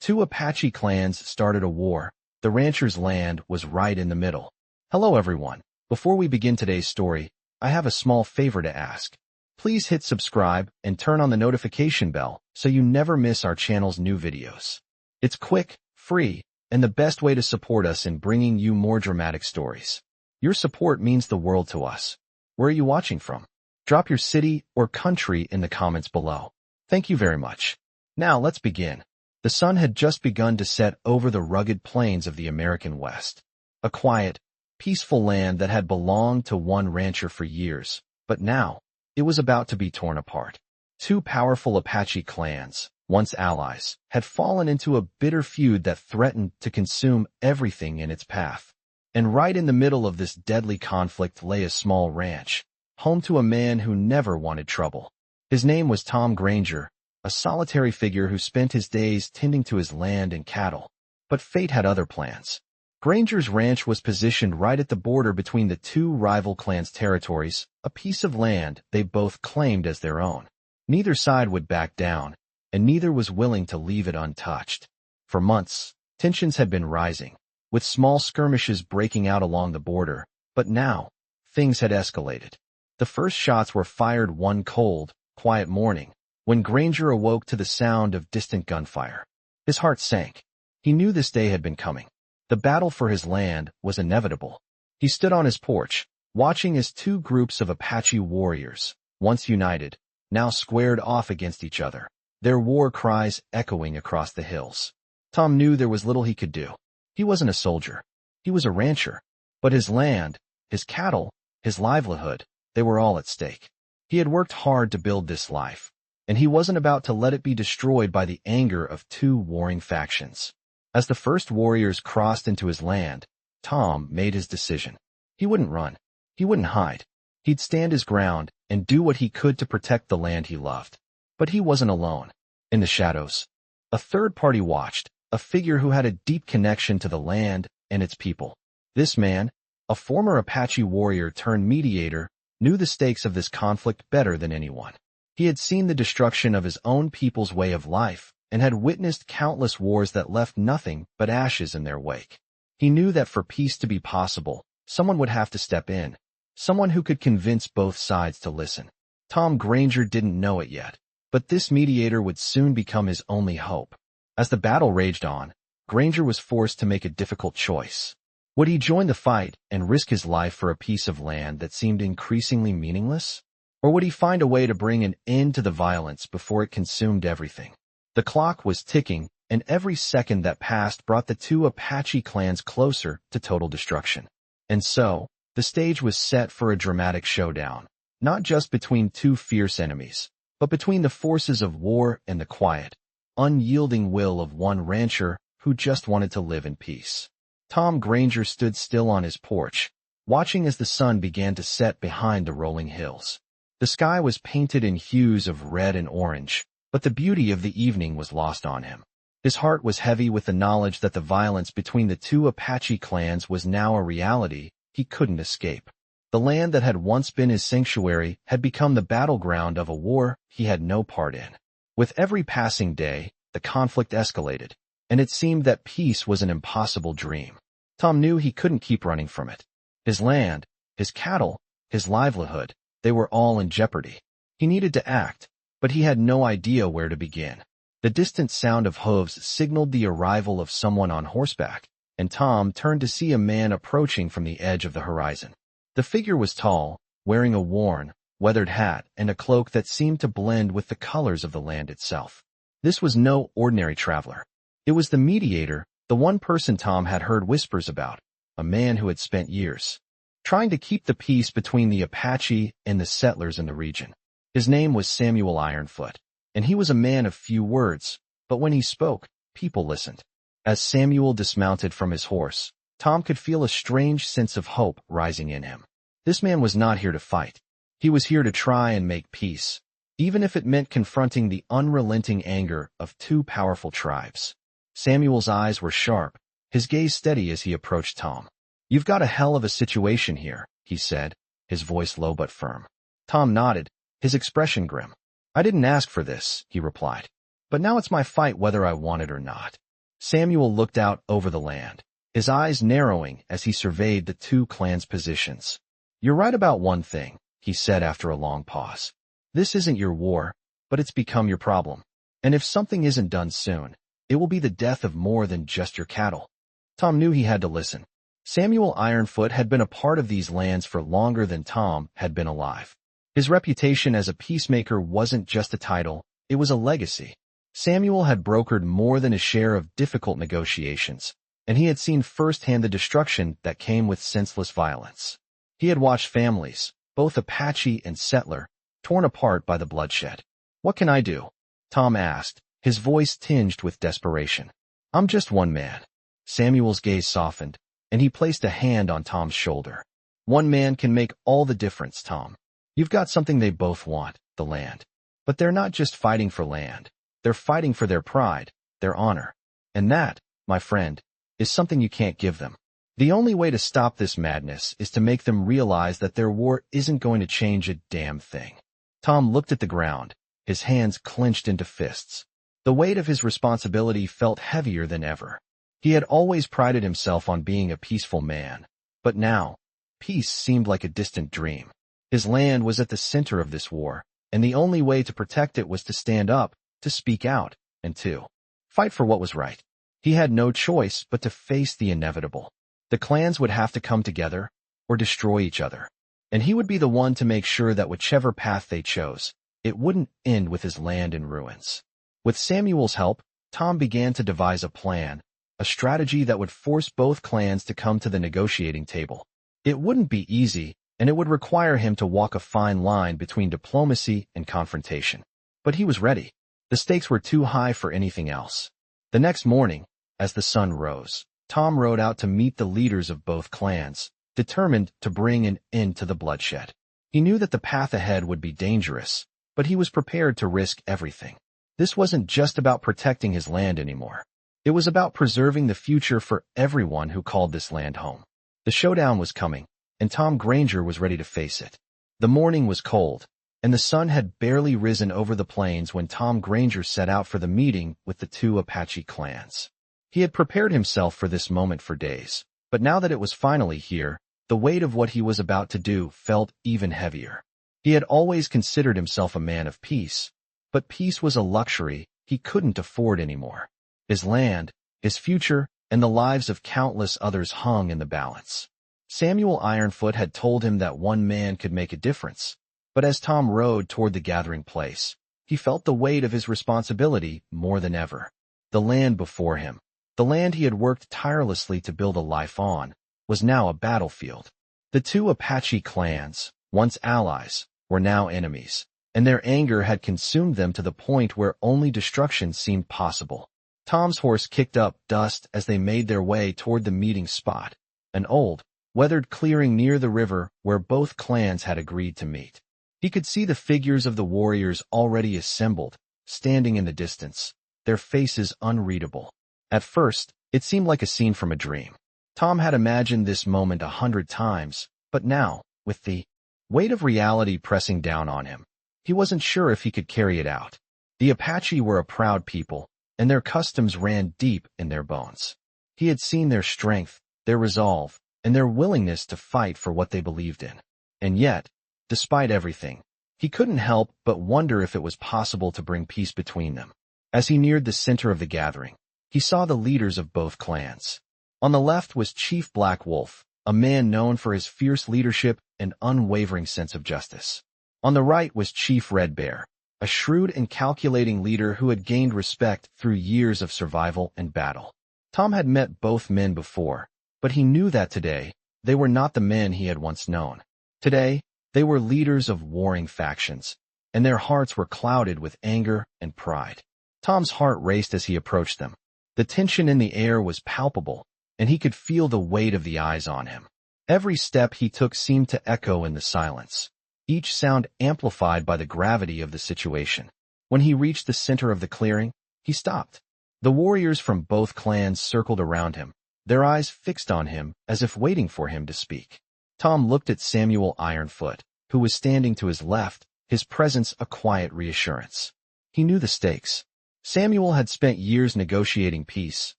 Two Apache clans started a war. The rancher's land was right in the middle. Hello everyone. Before we begin today's story, I have a small favor to ask. Please hit subscribe and turn on the notification bell so you never miss our channel's new videos. It's quick, free, and the best way to support us in bringing you more dramatic stories. Your support means the world to us. Where are you watching from? Drop your city or country in the comments below. Thank you very much. Now let's begin. The sun had just begun to set over the rugged plains of the American West. A quiet, peaceful land that had belonged to one rancher for years, but now it was about to be torn apart. Two powerful Apache clans, once allies, had fallen into a bitter feud that threatened to consume everything in its path. And right in the middle of this deadly conflict lay a small ranch, home to a man who never wanted trouble. His name was Tom Granger, a solitary figure who spent his days tending to his land and cattle. But fate had other plans. Granger's ranch was positioned right at the border between the two rival clans' territories, a piece of land they both claimed as their own. Neither side would back down, and neither was willing to leave it untouched. For months, tensions had been rising, with small skirmishes breaking out along the border, but now, things had escalated. The first shots were fired one cold, quiet morning, when Granger awoke to the sound of distant gunfire. His heart sank. He knew this day had been coming. The battle for his land was inevitable. He stood on his porch, watching as two groups of Apache warriors, once united, now squared off against each other, their war cries echoing across the hills. Tom knew there was little he could do. He wasn't a soldier. He was a rancher. But his land, his cattle, his livelihood, they were all at stake. He had worked hard to build this life, and he wasn't about to let it be destroyed by the anger of two warring factions. As the first warriors crossed into his land, Tom made his decision. He wouldn't run. He wouldn't hide. He'd stand his ground and do what he could to protect the land he loved. But he wasn't alone. In the shadows, a third party watched, a figure who had a deep connection to the land and its people. This man, a former Apache warrior turned mediator, knew the stakes of this conflict better than anyone. He had seen the destruction of his own people's way of life and had witnessed countless wars that left nothing but ashes in their wake. He knew that for peace to be possible, someone would have to step in, someone who could convince both sides to listen. Tom Granger didn't know it yet, but this mediator would soon become his only hope. As the battle raged on, Granger was forced to make a difficult choice. Would he join the fight and risk his life for a piece of land that seemed increasingly meaningless? Or would he find a way to bring an end to the violence before it consumed everything? The clock was ticking, and every second that passed brought the two Apache clans closer to total destruction. And so, the stage was set for a dramatic showdown, not just between two fierce enemies, but between the forces of war and the quiet, unyielding will of one rancher who just wanted to live in peace. Tom Granger stood still on his porch, watching as the sun began to set behind the rolling hills. The sky was painted in hues of red and orange, but the beauty of the evening was lost on him. His heart was heavy with the knowledge that the violence between the two Apache clans was now a reality he couldn't escape. The land that had once been his sanctuary had become the battleground of a war he had no part in. With every passing day, the conflict escalated, and it seemed that peace was an impossible dream. Tom knew he couldn't keep running from it. His land, his cattle, his livelihood, they were all in jeopardy. He needed to act, but he had no idea where to begin. The distant sound of hooves signaled the arrival of someone on horseback, and Tom turned to see a man approaching from the edge of the horizon. The figure was tall, wearing a worn, weathered hat and a cloak that seemed to blend with the colors of the land itself. This was no ordinary traveler. It was the mediator, the one person Tom had heard whispers about, a man who had spent years trying to keep the peace between the Apache and the settlers in the region. His name was Samuel Ironfoot, and he was a man of few words, but when he spoke, people listened. As Samuel dismounted from his horse, Tom could feel a strange sense of hope rising in him. This man was not here to fight. He was here to try and make peace, even if it meant confronting the unrelenting anger of two powerful tribes. Samuel's eyes were sharp, his gaze steady as he approached Tom. "You've got a hell of a situation here," he said, his voice low but firm. Tom nodded, his expression grim. "I didn't ask for this," he replied. "But now it's my fight whether I want it or not." Samuel looked out over the land, his eyes narrowing as he surveyed the two clans' positions. "You're right about one thing," he said after a long pause. "This isn't your war, but it's become your problem. And if something isn't done soon, it will be the death of more than just your cattle." Tom knew he had to listen. Samuel Ironfoot had been a part of these lands for longer than Tom had been alive. His reputation as a peacemaker wasn't just a title, it was a legacy. Samuel had brokered more than a share of difficult negotiations, and he had seen firsthand the destruction that came with senseless violence. He had watched families, both Apache and settler, torn apart by the bloodshed. "What can I do?" Tom asked, his voice tinged with desperation. "I'm just one man." Samuel's gaze softened, and he placed a hand on Tom's shoulder. "One man can make all the difference, Tom. You've got something they both want, the land. But they're not just fighting for land. They're fighting for their pride, their honor. And that, my friend, is something you can't give them. The only way to stop this madness is to make them realize that their war isn't going to change a damn thing." Tom looked at the ground, his hands clenched into fists. The weight of his responsibility felt heavier than ever. He had always prided himself on being a peaceful man, but now, peace seemed like a distant dream. His land was at the center of this war, and the only way to protect it was to stand up, to speak out, and to fight for what was right. He had no choice but to face the inevitable. The clans would have to come together, or destroy each other. And he would be the one to make sure that whichever path they chose, it wouldn't end with his land in ruins. With Samuel's help, Tom began to devise a plan, a strategy that would force both clans to come to the negotiating table. It wouldn't be easy, and it would require him to walk a fine line between diplomacy and confrontation. But he was ready. The stakes were too high for anything else. The next morning, as the sun rose, Tom rode out to meet the leaders of both clans, determined to bring an end to the bloodshed. He knew that the path ahead would be dangerous, but he was prepared to risk everything. This wasn't just about protecting his land anymore. It was about preserving the future for everyone who called this land home. The showdown was coming, and Tom Granger was ready to face it. The morning was cold, and the sun had barely risen over the plains when Tom Granger set out for the meeting with the two Apache clans. He had prepared himself for this moment for days, but now that it was finally here, the weight of what he was about to do felt even heavier. He had always considered himself a man of peace, but peace was a luxury he couldn't afford anymore. His land, his future, and the lives of countless others hung in the balance. Samuel Ironfoot had told him that one man could make a difference, but as Tom rode toward the gathering place, he felt the weight of his responsibility more than ever. The land before him, the land he had worked tirelessly to build a life on, was now a battlefield. The two Apache clans, once allies, were now enemies, and their anger had consumed them to the point where only destruction seemed possible. Tom's horse kicked up dust as they made their way toward the meeting spot, an old, weathered clearing near the river where both clans had agreed to meet. He could see the figures of the warriors already assembled, standing in the distance, their faces unreadable. At first, it seemed like a scene from a dream. Tom had imagined this moment 100 times, but now, with the weight of reality pressing down on him, he wasn't sure if he could carry it out. The Apache were a proud people, and their customs ran deep in their bones. He had seen their strength, their resolve, and their willingness to fight for what they believed in. And yet, despite everything, he couldn't help but wonder if it was possible to bring peace between them. As he neared the center of the gathering, he saw the leaders of both clans. On the left was Chief Black Wolf, a man known for his fierce leadership and unwavering sense of justice. On the right was Chief Red Bear, a shrewd and calculating leader who had gained respect through years of survival and battle. Tom had met both men before, but he knew that today, they were not the men he had once known. Today, they were leaders of warring factions, and their hearts were clouded with anger and pride. Tom's heart raced as he approached them. The tension in the air was palpable, and he could feel the weight of the eyes on him. Every step he took seemed to echo in the silence, each sound amplified by the gravity of the situation. When he reached the center of the clearing, he stopped. The warriors from both clans circled around him, their eyes fixed on him as if waiting for him to speak. Tom looked at Samuel Ironfoot, who was standing to his left, his presence a quiet reassurance. He knew the stakes. Samuel had spent years negotiating peace,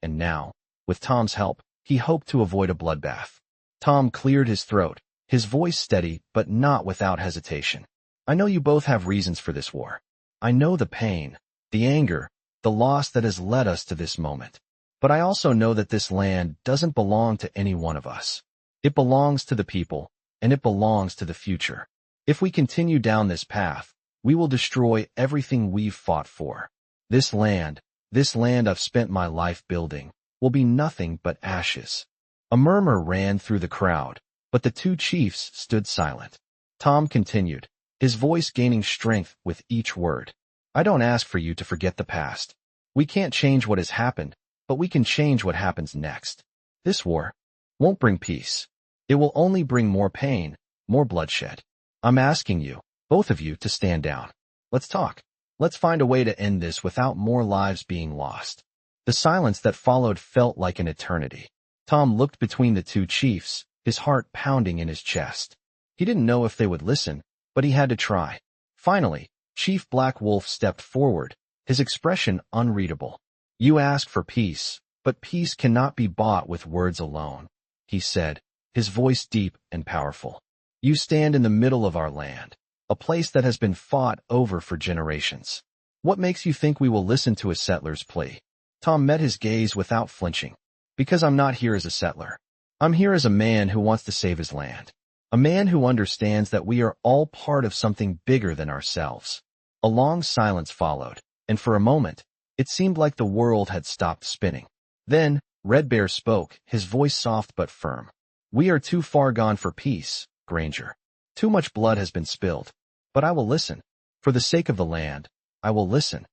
and now, with Tom's help, he hoped to avoid a bloodbath. Tom cleared his throat, his voice steady but not without hesitation. I know you both have reasons for this war. I know the pain, the anger, the loss that has led us to this moment. But I also know that this land doesn't belong to any one of us. It belongs to the people, and it belongs to the future. If we continue down this path, we will destroy everything we've fought for. This land I've spent my life building, will be nothing but ashes. A murmur ran through the crowd, but the two chiefs stood silent. Tom continued, his voice gaining strength with each word. I don't ask for you to forget the past. We can't change what has happened, but we can change what happens next. This war won't bring peace. It will only bring more pain, more bloodshed. I'm asking you, both of you, to stand down. Let's talk. Let's find a way to end this without more lives being lost. The silence that followed felt like an eternity. Tom looked between the two chiefs, his heart pounding in his chest. He didn't know if they would listen, but he had to try. Finally, Chief Black Wolf stepped forward, his expression unreadable. You ask for peace, but peace cannot be bought with words alone, he said, his voice deep and powerful. You stand in the middle of our land, a place that has been fought over for generations. What makes you think we will listen to a settler's plea? Tom met his gaze without flinching. Because I'm not here as a settler. I'm here as a man who wants to save his land. A man who understands that we are all part of something bigger than ourselves. A long silence followed, and for a moment, it seemed like the world had stopped spinning. Then, Red Bear spoke, his voice soft but firm. We are too far gone for peace, Granger. Too much blood has been spilled. But I will listen. For the sake of the land, I will listen.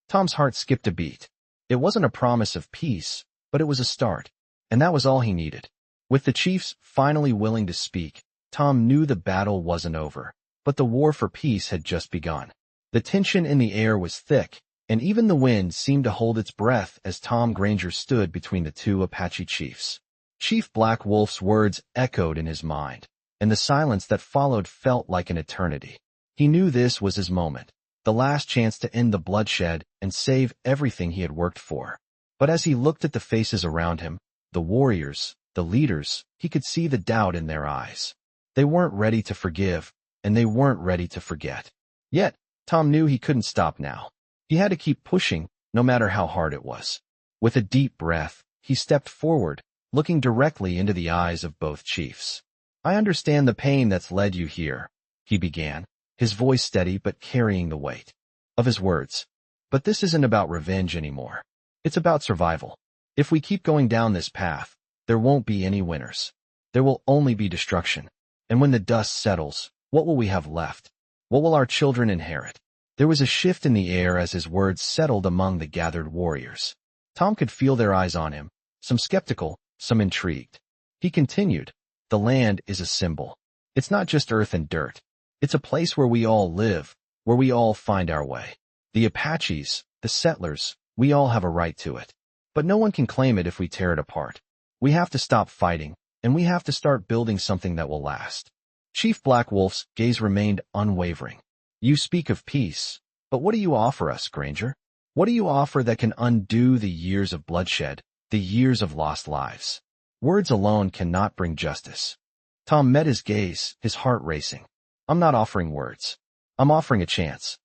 Tom's heart skipped a beat. It wasn't a promise of peace, but it was a start, and that was all he needed. With the chiefs finally willing to speak, Tom knew the battle wasn't over, but the war for peace had just begun. The tension in the air was thick, and even the wind seemed to hold its breath as Tom Granger stood between the two Apache chiefs. Chief Black Wolf's words echoed in his mind, and the silence that followed felt like an eternity. He knew this was his moment, the last chance to end the bloodshed and save everything he had worked for. But as he looked at the faces around him, the warriors, the leaders, he could see the doubt in their eyes. They weren't ready to forgive, and they weren't ready to forget. Yet, Tom knew he couldn't stop now. He had to keep pushing, no matter how hard it was. With a deep breath, he stepped forward, looking directly into the eyes of both chiefs. I understand the pain that's led you here, he began, his voice steady but carrying the weight of his words. But this isn't about revenge anymore. It's about survival. If we keep going down this path, there won't be any winners. There will only be destruction. And when the dust settles, what will we have left? What will our children inherit? There was a shift in the air as his words settled among the gathered warriors. Tom could feel their eyes on him, some skeptical, some intrigued. He continued, the land is a symbol. It's not just earth and dirt. It's a place where we all live, where we all find our way. The Apaches, the settlers, we all have a right to it. But no one can claim it if we tear it apart. We have to stop fighting, and we have to start building something that will last. Chief Black Wolf's gaze remained unwavering. You speak of peace, but what do you offer us, Granger? What do you offer that can undo the years of bloodshed, the years of lost lives? Words alone cannot bring justice. Tom met his gaze, his heart racing. I'm not offering words. I'm offering a chance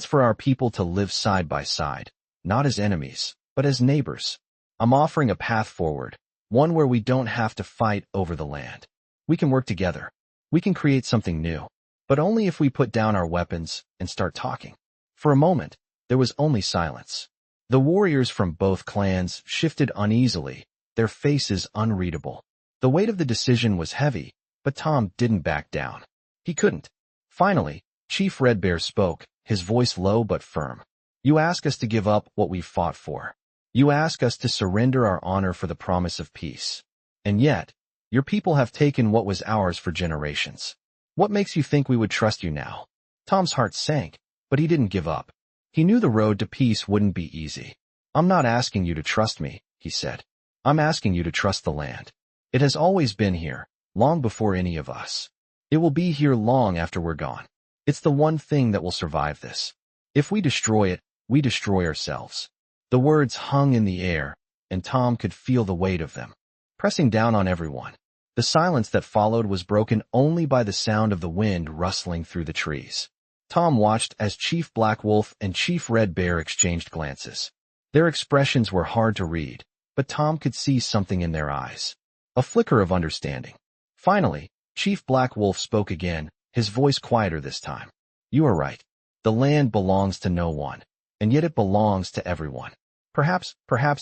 for our people to live side by side, not as enemies, but as neighbors. I'm offering a path forward, one where we don't have to fight over the land. We can work together. We can create something new, but only if we put down our weapons and start talking. For a moment, there was only silence. The warriors from both clans shifted uneasily, their faces unreadable. The weight of the decision was heavy, but Tom didn't back down. He couldn't. Finally, Chief Red Bear spoke, his voice low but firm. You ask us to give up what we've fought for. You ask us to surrender our honor for the promise of peace. And yet, your people have taken what was ours for generations. What makes you think we would trust you now? Tom's heart sank, but he didn't give up. He knew the road to peace wouldn't be easy. I'm not asking you to trust me, he said. I'm asking you to trust the land. It has always been here, long before any of us. It will be here long after we're gone. It's the one thing that will survive this. If we destroy it, we destroy ourselves. The words hung in the air, and Tom could feel the weight of them, pressing down on everyone. The silence that followed was broken only by the sound of the wind rustling through the trees. Tom watched as Chief Black Wolf and Chief Red Bear exchanged glances. Their expressions were hard to read, but Tom could see something in their eyes. A flicker of understanding. Finally, Chief Black Wolf spoke again, his voice quieter this time. You are right. The land belongs to no one, and yet it belongs to everyone. Perhaps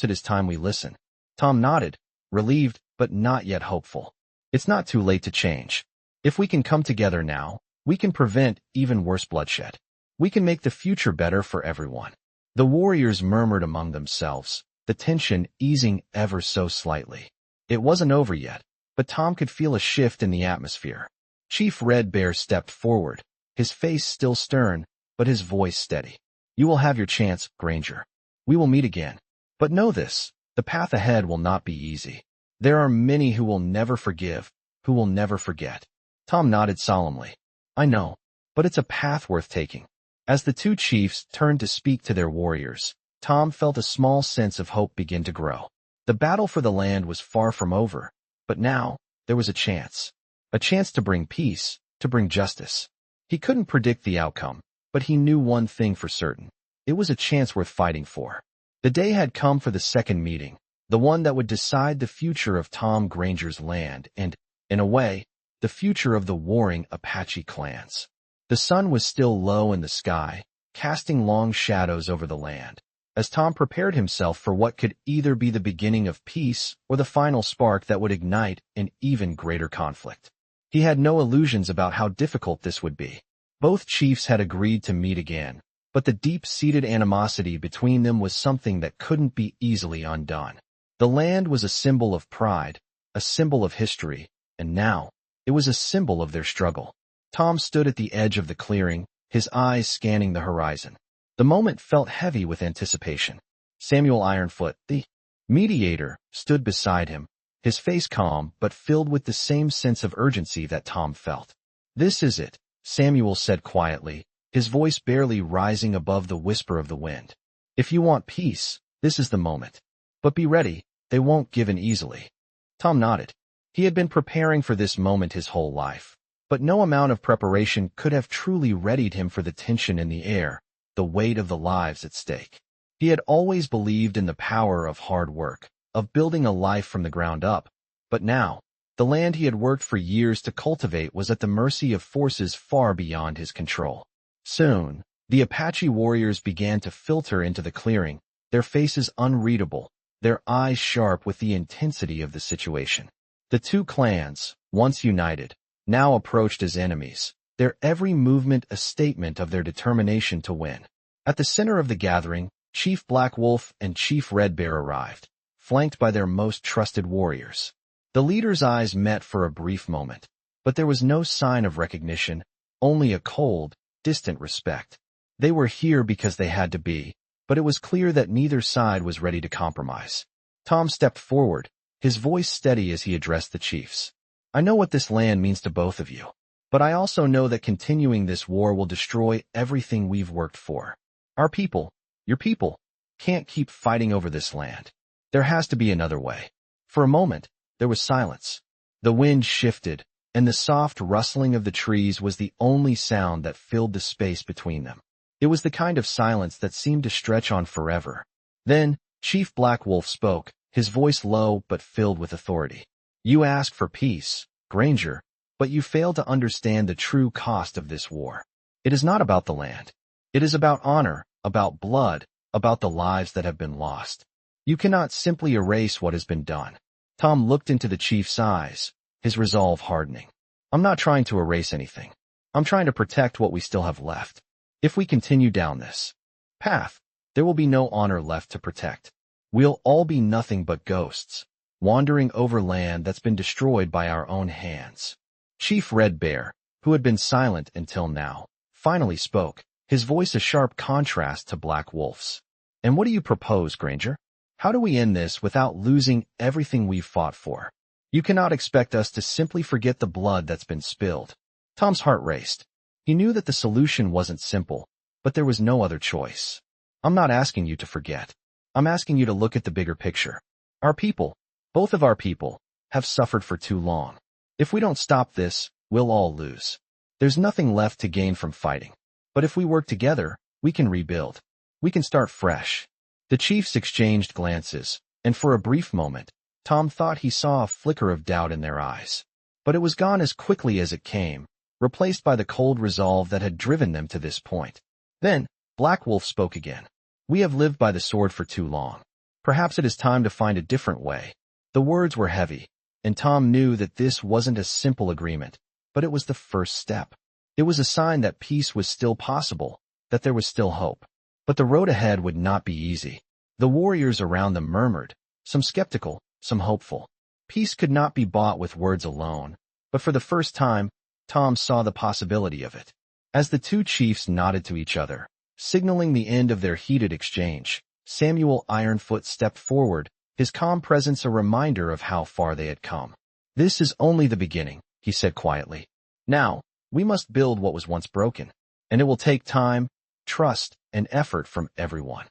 it is time we listen. Tom nodded, relieved, but not yet hopeful. It's not too late to change. If we can come together now, we can prevent even worse bloodshed. We can make the future better for everyone. The warriors murmured among themselves, the tension easing ever so slightly. It wasn't over yet, but Tom could feel a shift in the atmosphere. Chief Red Bear stepped forward, his face still stern, but his voice steady. You will have your chance, Granger. We will meet again. But know this, the path ahead will not be easy. There are many who will never forgive, who will never forget. Tom nodded solemnly. I know, but it's a path worth taking. As the two chiefs turned to speak to their warriors, Tom felt a small sense of hope begin to grow. The battle for the land was far from over, but now there was a chance to bring peace, to bring justice. He couldn't predict the outcome, but he knew one thing for certain. It was a chance worth fighting for. The day had come for the second meeting, the one that would decide the future of Tom Granger's land and, in a way, the future of the warring Apache clans. The sun was still low in the sky, casting long shadows over the land, as Tom prepared himself for what could either be the beginning of peace or the final spark that would ignite an even greater conflict. He had no illusions about how difficult this would be. Both chiefs had agreed to meet again, but the deep-seated animosity between them was something that couldn't be easily undone. The land was a symbol of pride, a symbol of history, and now, it was a symbol of their struggle. Tom stood at the edge of the clearing, his eyes scanning the horizon. The moment felt heavy with anticipation. Samuel Ironfoot, the mediator, stood beside him, his face calm but filled with the same sense of urgency that Tom felt. This is it, Samuel said quietly, his voice barely rising above the whisper of the wind. If you want peace, this is the moment. But be ready, they won't give in easily. Tom nodded. He had been preparing for this moment his whole life, but no amount of preparation could have truly readied him for the tension in the air, the weight of the lives at stake. He had always believed in the power of hard work, of building a life from the ground up, but now, the land he had worked for years to cultivate was at the mercy of forces far beyond his control. Soon, the Apache warriors began to filter into the clearing, their faces unreadable, their eyes sharp with the intensity of the situation. The two clans, once united, now approached as enemies, their every movement a statement of their determination to win. At the center of the gathering, Chief Black Wolf and Chief Red Bear arrived, flanked by their most trusted warriors. The leaders' eyes met for a brief moment, but there was no sign of recognition, only a cold, distant respect. They were here because they had to be, but it was clear that neither side was ready to compromise. Tom stepped forward, his voice steady as he addressed the chiefs. I know what this land means to both of you, but I also know that continuing this war will destroy everything we've worked for. Our people, your people, can't keep fighting over this land. There has to be another way. For a moment, there was silence. The wind shifted, and the soft rustling of the trees was the only sound that filled the space between them. It was the kind of silence that seemed to stretch on forever. Then, Chief Black Wolf spoke, his voice low but filled with authority. You ask for peace, Granger, but you fail to understand the true cost of this war. It is not about the land. It is about honor, about blood, about the lives that have been lost. You cannot simply erase what has been done. Tom looked into the chief's eyes, his resolve hardening. I'm not trying to erase anything. I'm trying to protect what we still have left. If we continue down this path, there will be no honor left to protect. We'll all be nothing but ghosts, wandering over land that's been destroyed by our own hands. Chief Red Bear, who had been silent until now, finally spoke, his voice a sharp contrast to Black Wolf's. And what do you propose, Granger? How do we end this without losing everything we've fought for? You cannot expect us to simply forget the blood that's been spilled. Tom's heart raced. He knew that the solution wasn't simple, but there was no other choice. I'm not asking you to forget. I'm asking you to look at the bigger picture. Our people, both of our people, have suffered for too long. If we don't stop this, we'll all lose. There's nothing left to gain from fighting. But if we work together, we can rebuild. We can start fresh. The chiefs exchanged glances, and for a brief moment, Tom thought he saw a flicker of doubt in their eyes. But it was gone as quickly as it came, replaced by the cold resolve that had driven them to this point. Then, Black Wolf spoke again. We have lived by the sword for too long. Perhaps it is time to find a different way. The words were heavy, and Tom knew that this wasn't a simple agreement, but it was the first step. It was a sign that peace was still possible, that there was still hope. But the road ahead would not be easy. The warriors around them murmured, some skeptical, some hopeful. Peace could not be bought with words alone, but for the first time, Tom saw the possibility of it. As the two chiefs nodded to each other, signaling the end of their heated exchange, Samuel Ironfoot stepped forward, his calm presence a reminder of how far they had come. This is only the beginning, he said quietly. Now, we must build what was once broken, and it will take time, trust, and effort from everyone.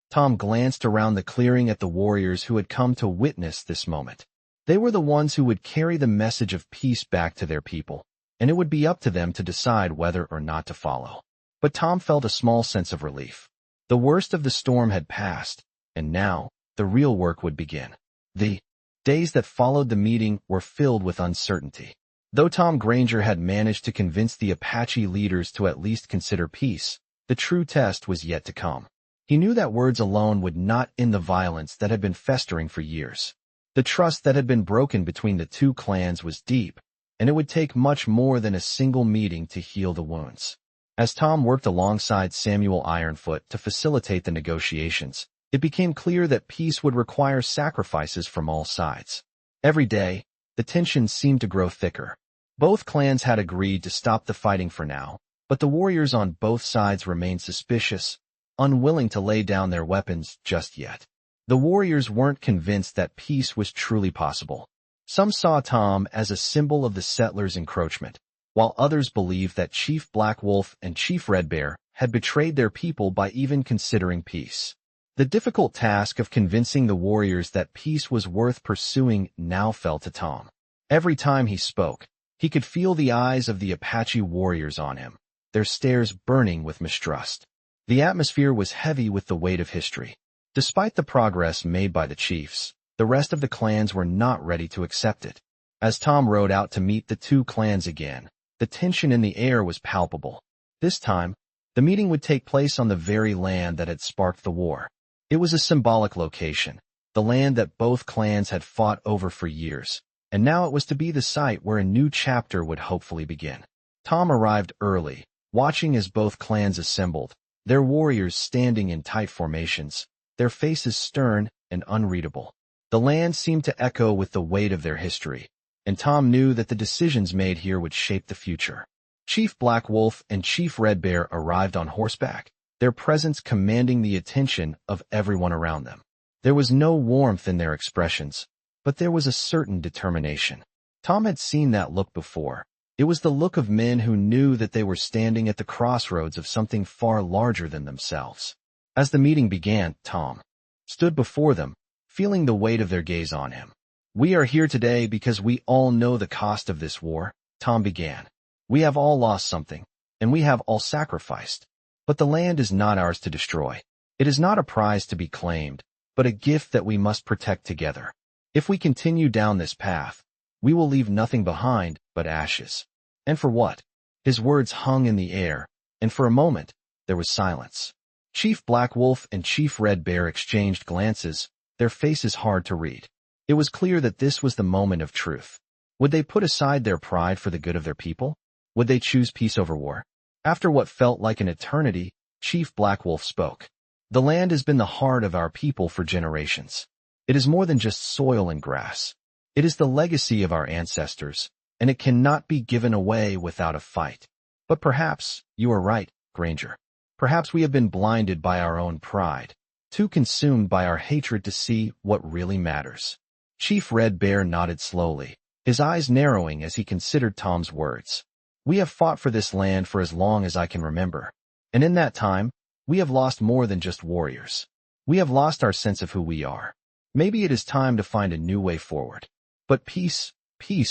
Tom glanced around the clearing at the warriors who had come to witness this moment. They were the ones who would carry the message of peace back to their people, and it would be up to them to decide whether or not to follow. But Tom felt a small sense of relief. The worst of the storm had passed, and now, the real work would begin. The days that followed the meeting were filled with uncertainty. Though Tom Granger had managed to convince the Apache leaders to at least consider peace, the true test was yet to come. He knew that words alone would not end the violence that had been festering for years. The trust that had been broken between the two clans was deep, and it would take much more than a single meeting to heal the wounds. As Tom worked alongside Samuel Ironfoot to facilitate the negotiations, it became clear that peace would require sacrifices from all sides. Every day, the tensions seemed to grow thicker. Both clans had agreed to stop the fighting for now, but the warriors on both sides remained suspicious, unwilling to lay down their weapons just yet. The warriors weren't convinced that peace was truly possible. Some saw Tom as a symbol of the settlers' encroachment, while others believed that Chief Black Wolf and Chief Red Bear had betrayed their people by even considering peace. The difficult task of convincing the warriors that peace was worth pursuing now fell to Tom. Every time he spoke, he could feel the eyes of the Apache warriors on him, their stares burning with mistrust. The atmosphere was heavy with the weight of history. Despite the progress made by the chiefs, the rest of the clans were not ready to accept it. As Tom rode out to meet the two clans again, the tension in the air was palpable. This time, the meeting would take place on the very land that had sparked the war. It was a symbolic location, the land that both clans had fought over for years, and now it was to be the site where a new chapter would hopefully begin. Tom arrived early, watching as both clans assembled, their warriors standing in tight formations, their faces stern and unreadable. The land seemed to echo with the weight of their history, and Tom knew that the decisions made here would shape the future. Chief Black Wolf and Chief Red Bear arrived on horseback, their presence commanding the attention of everyone around them. There was no warmth in their expressions, but there was a certain determination. Tom had seen that look before. It was the look of men who knew that they were standing at the crossroads of something far larger than themselves. As the meeting began, Tom stood before them, feeling the weight of their gaze on him. "We are here today because we all know the cost of this war," Tom began. "We have all lost something, and we have all sacrificed. But the land is not ours to destroy. It is not a prize to be claimed, but a gift that we must protect together. If we continue down this path, we will leave nothing behind but ashes." And for what? His words hung in the air, and for a moment, there was silence. Chief Black Wolf and Chief Red Bear exchanged glances, their faces hard to read. It was clear that this was the moment of truth. Would they put aside their pride for the good of their people? Would they choose peace over war? After what felt like an eternity, Chief Black Wolf spoke. "The land has been the heart of our people for generations. It is more than just soil and grass. It is the legacy of our ancestors, and it cannot be given away without a fight. But perhaps you are right, Granger. Perhaps we have been blinded by our own pride, too consumed by our hatred to see what really matters." Chief Red Bear nodded slowly, his eyes narrowing as he considered Tom's words. "We have fought for this land for as long as I can remember, and in that time, we have lost more than just warriors. We have lost our sense of who we are. Maybe it is time to find a new way forward. But peace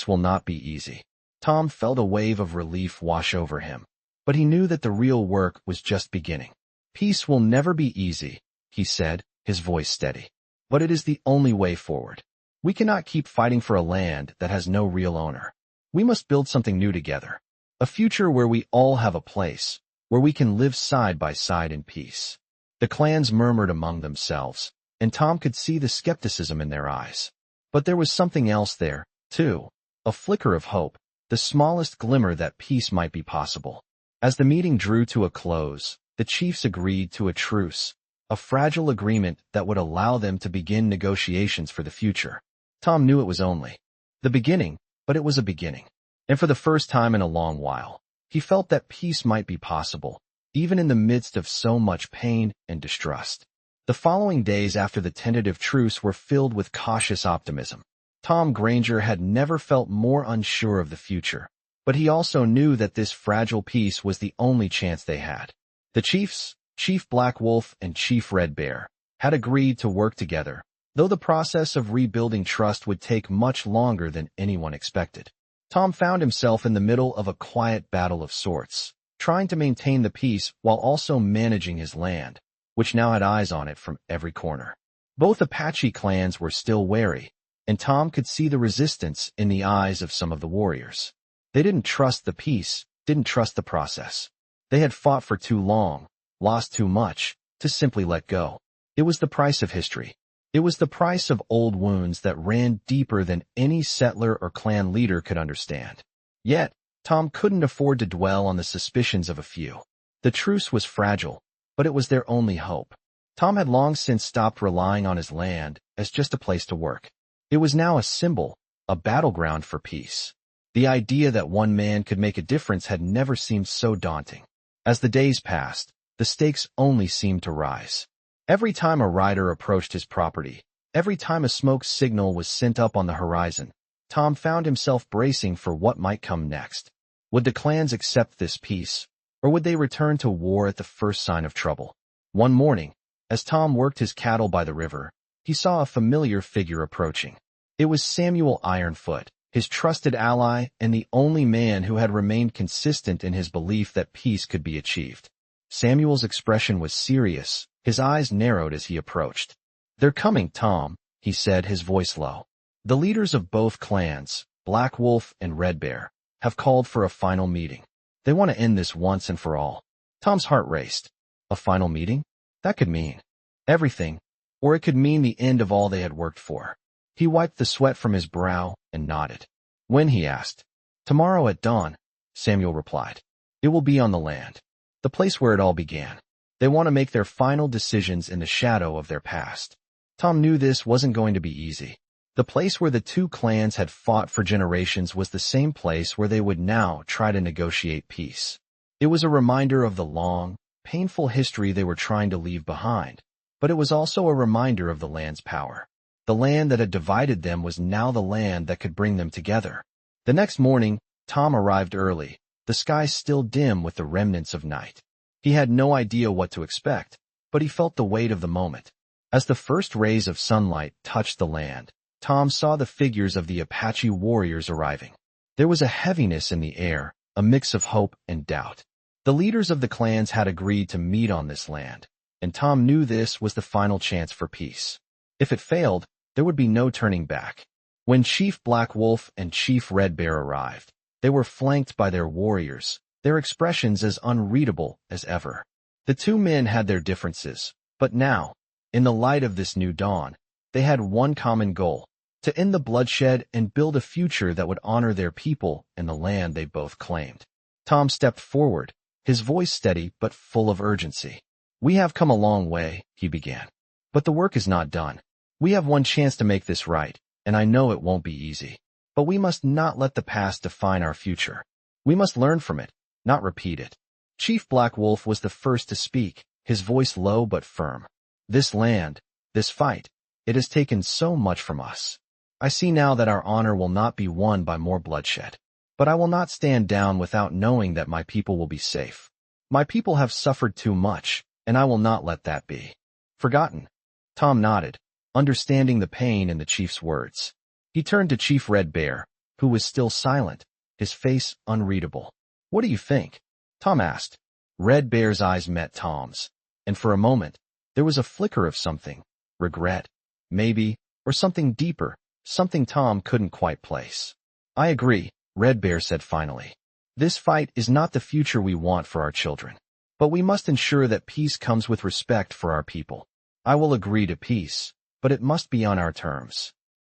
will not be easy. Tom felt a wave of relief wash over him, but he knew that the real work was just beginning. Peace will never be easy, he said, his voice steady. But it is the only way forward. We cannot keep fighting for a land that has no real owner. We must build something new together. A future where we all have a place, where we can live side by side in peace. The clans murmured among themselves, and Tom could see the skepticism in their eyes. But there was something else there, too. A flicker of hope, the smallest glimmer that peace might be possible. As the meeting drew to a close, the chiefs agreed to a truce, a fragile agreement that would allow them to begin negotiations for the future. Tom knew it was only the beginning, but it was a beginning. And for the first time in a long while, he felt that peace might be possible, even in the midst of so much pain and distrust. The following days after the tentative truce were filled with cautious optimism. Tom Granger had never felt more unsure of the future, but he also knew that this fragile peace was the only chance they had. The chiefs, Chief Black Wolf and Chief Red Bear, had agreed to work together, though the process of rebuilding trust would take much longer than anyone expected. Tom found himself in the middle of a quiet battle of sorts, trying to maintain the peace while also managing his land, which now had eyes on it from every corner. Both Apache clans were still wary, and Tom could see the resistance in the eyes of some of the warriors. They didn't trust the peace, didn't trust the process. They had fought for too long, lost too much, to simply let go. It was the price of history. It was the price of old wounds that ran deeper than any settler or clan leader could understand. Yet, Tom couldn't afford to dwell on the suspicions of a few. The truce was fragile, but it was their only hope. Tom had long since stopped relying on his land as just a place to work. It was now a symbol, a battleground for peace. The idea that one man could make a difference had never seemed so daunting. As the days passed, the stakes only seemed to rise. Every time a rider approached his property, every time a smoke signal was sent up on the horizon, Tom found himself bracing for what might come next. Would the clans accept this peace, or would they return to war at the first sign of trouble? One morning, as Tom worked his cattle by the river, he saw a familiar figure approaching. It was Samuel Ironfoot, his trusted ally and the only man who had remained consistent in his belief that peace could be achieved. Samuel's expression was serious, his eyes narrowed as he approached. "They're coming, Tom," he said, his voice low. "The leaders of both clans, Black Wolf and Red Bear, have called for a final meeting. They want to end this once and for all." Tom's heart raced. A final meeting? That could mean everything, or it could mean the end of all they had worked for. He wiped the sweat from his brow and nodded. "When?" he asked. "Tomorrow at dawn," Samuel replied. "It will be on the land, the place where it all began. They want to make their final decisions in the shadow of their past." Tom knew this wasn't going to be easy. The place where the two clans had fought for generations was the same place where they would now try to negotiate peace. It was a reminder of the long, painful history they were trying to leave behind, but it was also a reminder of the land's power. The land that had divided them was now the land that could bring them together. The next morning, Tom arrived early, the sky still dim with the remnants of night. He had no idea what to expect, but he felt the weight of the moment. As the first rays of sunlight touched the land, Tom saw the figures of the Apache warriors arriving. There was a heaviness in the air, a mix of hope and doubt. The leaders of the clans had agreed to meet on this land, and Tom knew this was the final chance for peace. If it failed, there would be no turning back. When Chief Black Wolf and Chief Red Bear arrived, they were flanked by their warriors, their expressions as unreadable as ever. The two men had their differences, but now, in the light of this new dawn, they had one common goal: to end the bloodshed and build a future that would honor their people and the land they both claimed. Tom stepped forward, his voice steady but full of urgency. "We have come a long way," he began. "But the work is not done. We have one chance to make this right, and I know it won't be easy. But we must not let the past define our future. We must learn from it, not repeat it." Chief Black Wolf was the first to speak, his voice low but firm. "This land, this fight, it has taken so much from us. I see now that our honor will not be won by more bloodshed. But I will not stand down without knowing that my people will be safe. My people have suffered too much, and I will not let that be forgotten." Tom nodded. understanding the pain in the chief's words. He turned to Chief Red Bear, who was still silent, his face unreadable. "What do you think?" Tom asked. Red Bear's eyes met Tom's, and for a moment, there was a flicker of something, regret, maybe, or something deeper, something Tom couldn't quite place. "I agree," Red Bear said finally. "This fight is not the future we want for our children. But we must ensure that peace comes with respect for our people. I will agree to peace, but it must be on our terms."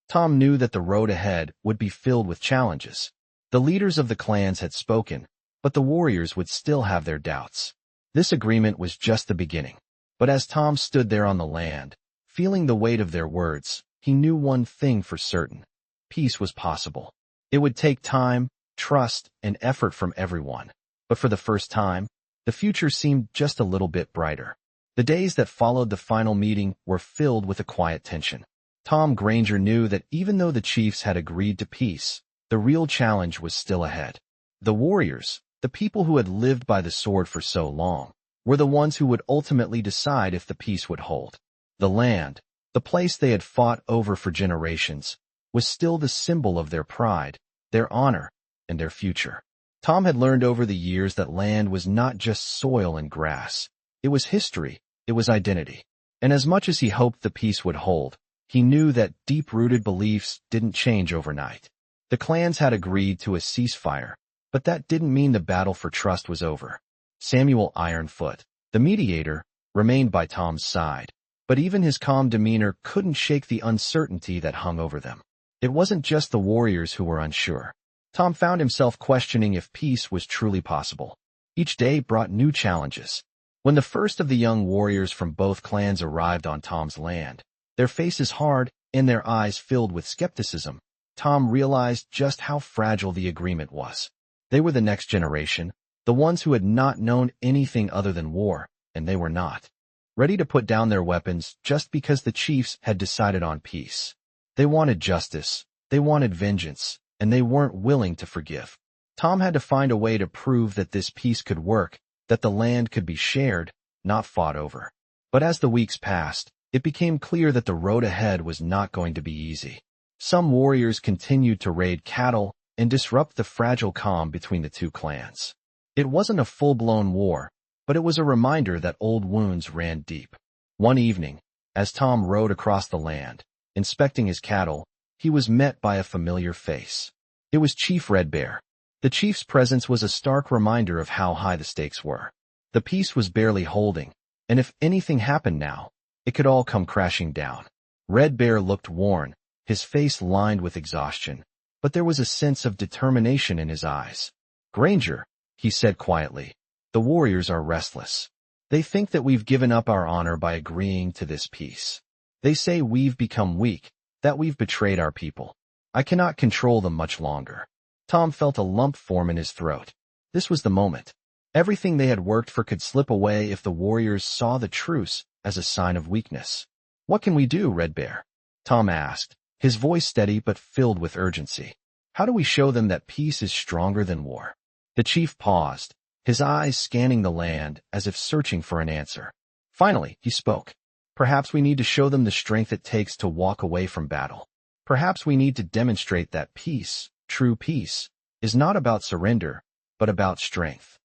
Tom knew that the road ahead would be filled with challenges. The leaders of the clans had spoken, but the warriors would still have their doubts. This agreement was just the beginning. But as Tom stood there on the land, feeling the weight of their words, he knew one thing for certain. Peace was possible. It would take time, trust, and effort from everyone. But for the first time, the future seemed just a little bit brighter. The days that followed the final meeting were filled with a quiet tension. Tom Granger knew that even though the chiefs had agreed to peace, the real challenge was still ahead. The warriors, the people who had lived by the sword for so long, were the ones who would ultimately decide if the peace would hold. The land, the place they had fought over for generations, was still the symbol of their pride, their honor, and their future. Tom had learned over the years that land was not just soil and grass. It was history, it was identity. And as much as he hoped the peace would hold, he knew that deep-rooted beliefs didn't change overnight. The clans had agreed to a ceasefire, but that didn't mean the battle for trust was over. Samuel Ironfoot, the mediator, remained by Tom's side, but even his calm demeanor couldn't shake the uncertainty that hung over them. It wasn't just the warriors who were unsure. Tom found himself questioning if peace was truly possible. Each day brought new challenges. When the first of the young warriors from both clans arrived on Tom's land, their faces hard and their eyes filled with skepticism, Tom realized just how fragile the agreement was. They were the next generation, the ones who had not known anything other than war, and they were not ready to put down their weapons just because the chiefs had decided on peace. They wanted justice, they wanted vengeance, and they weren't willing to forgive. Tom had to find a way to prove that this peace could work, that the land could be shared, not fought over. But as the weeks passed, it became clear that the road ahead was not going to be easy. Some warriors continued to raid cattle and disrupt the fragile calm between the two clans. It wasn't a full-blown war, but it was a reminder that old wounds ran deep. One evening, as Tom rode across the land, inspecting his cattle, he was met by a familiar face. It was Chief Red Bear. The chief's presence was a stark reminder of how high the stakes were. The peace was barely holding, and if anything happened now, it could all come crashing down. Red Bear looked worn, his face lined with exhaustion, but there was a sense of determination in his eyes. "Granger," he said quietly, "the warriors are restless. They think that we've given up our honor by agreeing to this peace. They say we've become weak, that we've betrayed our people. I cannot control them much longer." Tom felt a lump form in his throat. This was the moment. Everything they had worked for could slip away if the warriors saw the truce as a sign of weakness. "What can we do, Red Bear?" Tom asked, his voice steady but filled with urgency. "How do we show them that peace is stronger than war?" The chief paused, his eyes scanning the land as if searching for an answer. Finally, he spoke. "Perhaps we need to show them the strength it takes to walk away from battle. Perhaps we need to demonstrate that peace, true peace, is not about surrender, but about strength."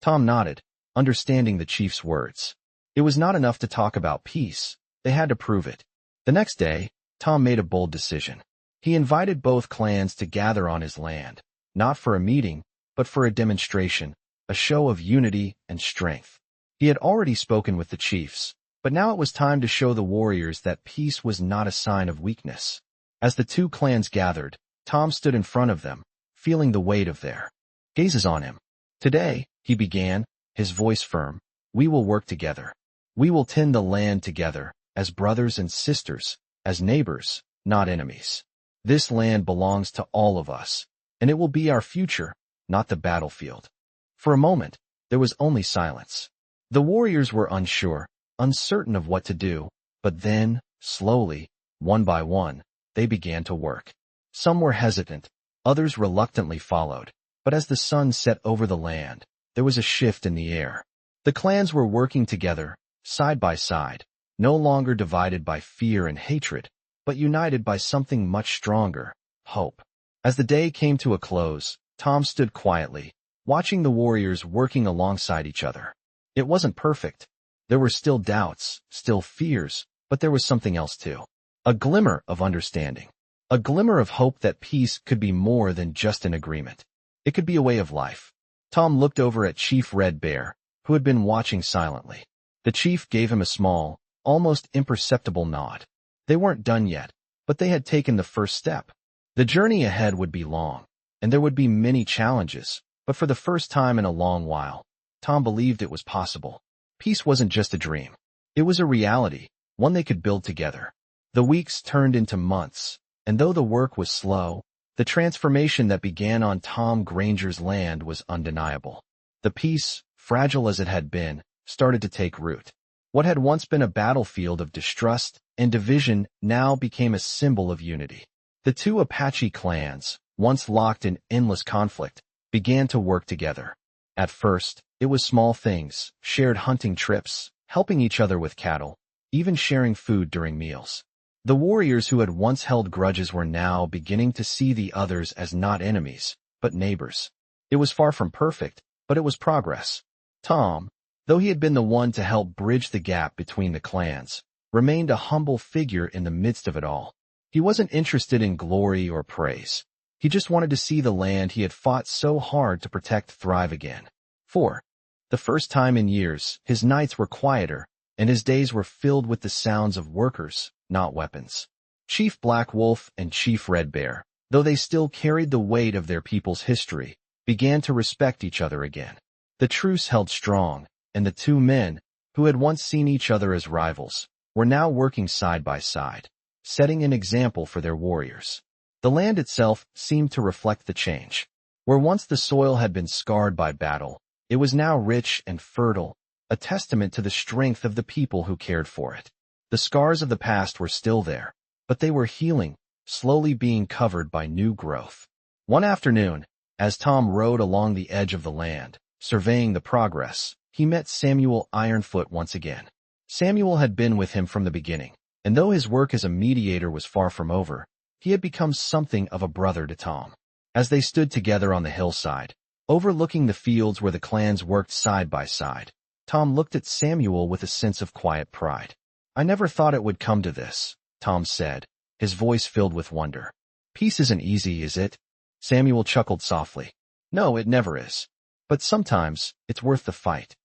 Tom nodded, understanding the chief's words. It was not enough to talk about peace, they had to prove it. The next day, Tom made a bold decision. He invited both clans to gather on his land, not for a meeting, but for a demonstration, a show of unity and strength. He had already spoken with the chiefs, but now it was time to show the warriors that peace was not a sign of weakness. As the two clans gathered, Tom stood in front of them, feeling the weight of their gazes on him. "Today," he began, his voice firm, "we will work together. We will tend the land together, as brothers and sisters, as neighbors, not enemies. This land belongs to all of us, and it will be our future, not the battlefield." For a moment, there was only silence. The warriors were unsure, uncertain of what to do, but then, slowly, one by one, they began to work. Some were hesitant, others reluctantly followed, but as the sun set over the land, there was a shift in the air. The clans were working together, side by side, no longer divided by fear and hatred, but united by something much stronger, hope. As the day came to a close, Tom stood quietly, watching the warriors working alongside each other. It wasn't perfect. There were still doubts, still fears, but there was something else too. A glimmer of understanding. A glimmer of hope that peace could be more than just an agreement. It could be a way of life. Tom looked over at Chief Red Bear, who had been watching silently. The chief gave him a small, almost imperceptible nod. They weren't done yet, but they had taken the first step. The journey ahead would be long, and there would be many challenges, but for the first time in a long while, Tom believed it was possible. Peace wasn't just a dream. It was a reality, one they could build together. The weeks turned into months, and though the work was slow, the transformation that began on Tom Granger's land was undeniable. The peace, fragile as it had been, started to take root. What had once been a battlefield of distrust and division now became a symbol of unity. The two Apache clans, once locked in endless conflict, began to work together. At first, it was small things, shared hunting trips, helping each other with cattle, even sharing food during meals. The warriors who had once held grudges were now beginning to see the others as not enemies, but neighbors. It was far from perfect, but it was progress. Tom, though he had been the one to help bridge the gap between the clans, remained a humble figure in the midst of it all. He wasn't interested in glory or praise. He just wanted to see the land he had fought so hard to protect thrive again. For the first time in years, his nights were quieter, and his days were filled with the sounds of workers, not weapons. Chief Black Wolf and Chief Red Bear, though they still carried the weight of their people's history, began to respect each other again. The truce held strong, and the two men, who had once seen each other as rivals, were now working side by side, setting an example for their warriors. The land itself seemed to reflect the change. Where once the soil had been scarred by battle, it was now rich and fertile, a testament to the strength of the people who cared for it. The scars of the past were still there, but they were healing, slowly being covered by new growth. One afternoon, as Tom rode along the edge of the land, surveying the progress, he met Samuel Ironfoot once again. Samuel had been with him from the beginning, and though his work as a mediator was far from over, he had become something of a brother to Tom. As they stood together on the hillside, overlooking the fields where the clans worked side by side, Tom looked at Samuel with a sense of quiet pride. "I never thought it would come to this," Tom said, his voice filled with wonder. "Peace isn't easy, is it?" Samuel chuckled softly. "No, it never is. But sometimes, it's worth the fight."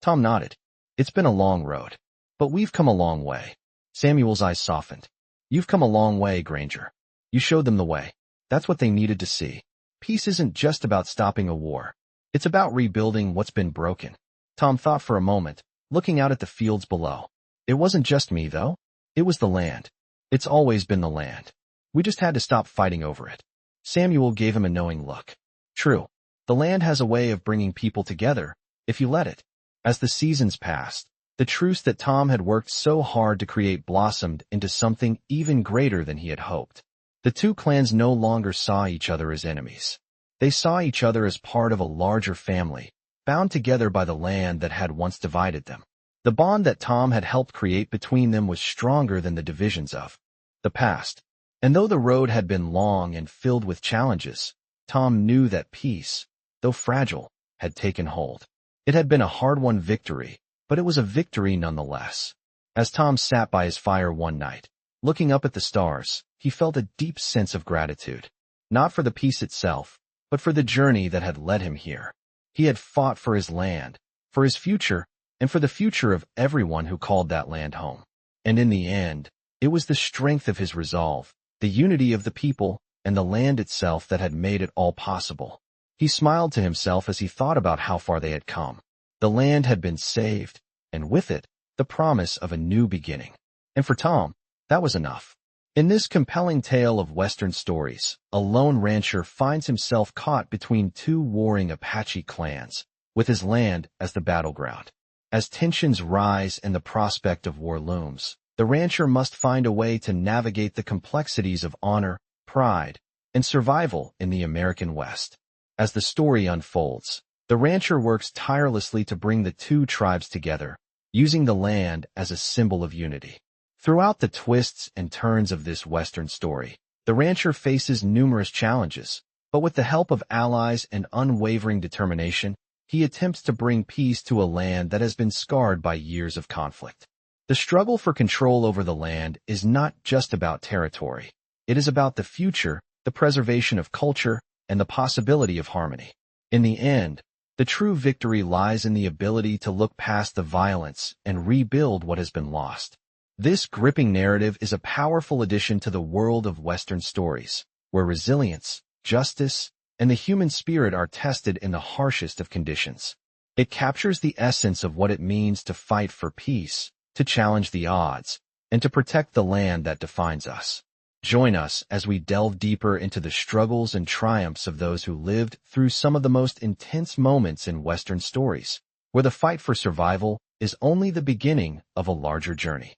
Tom nodded. "It's been a long road. But we've come a long way." Samuel's eyes softened. "You've come a long way, Granger. You showed them the way. That's what they needed to see. Peace isn't just about stopping a war. It's about rebuilding what's been broken." Tom thought for a moment, looking out at the fields below. "It wasn't just me, though. It was the land. It's always been the land. We just had to stop fighting over it." Samuel gave him a knowing look. "True. The land has a way of bringing people together, if you let it." As the seasons passed, the truce that Tom had worked so hard to create blossomed into something even greater than he had hoped. The two clans no longer saw each other as enemies. They saw each other as part of a larger family, bound together by the land that had once divided them. The bond that Tom had helped create between them was stronger than the divisions of the past. And though the road had been long and filled with challenges, Tom knew that peace, though fragile, had taken hold. It had been a hard-won victory, but it was a victory nonetheless. As Tom sat by his fire one night, looking up at the stars, he felt a deep sense of gratitude. Not for the peace itself, but for the journey that had led him here. He had fought for his land, for his future, and for the future of everyone who called that land home. And in the end, it was the strength of his resolve, the unity of the people, and the land itself that had made it all possible. He smiled to himself as he thought about how far they had come. The land had been saved, and with it, the promise of a new beginning. And for Tom, that was enough. In this compelling tale of Western stories, a lone rancher finds himself caught between two warring Apache clans, with his land as the battleground. As tensions rise and the prospect of war looms, the rancher must find a way to navigate the complexities of honor, pride, and survival in the American West. As the story unfolds, the rancher works tirelessly to bring the two tribes together, using the land as a symbol of unity. Throughout the twists and turns of this Western story, the rancher faces numerous challenges, but with the help of allies and unwavering determination, he attempts to bring peace to a land that has been scarred by years of conflict. The struggle for control over the land is not just about territory. It is about the future, the preservation of culture, and the possibility of harmony. In the end, the true victory lies in the ability to look past the violence and rebuild what has been lost. This gripping narrative is a powerful addition to the world of Western stories, where resilience, justice, and the human spirit are tested in the harshest of conditions. It captures the essence of what it means to fight for peace, to challenge the odds, and to protect the land that defines us. Join us as we delve deeper into the struggles and triumphs of those who lived through some of the most intense moments in Western stories, where the fight for survival is only the beginning of a larger journey.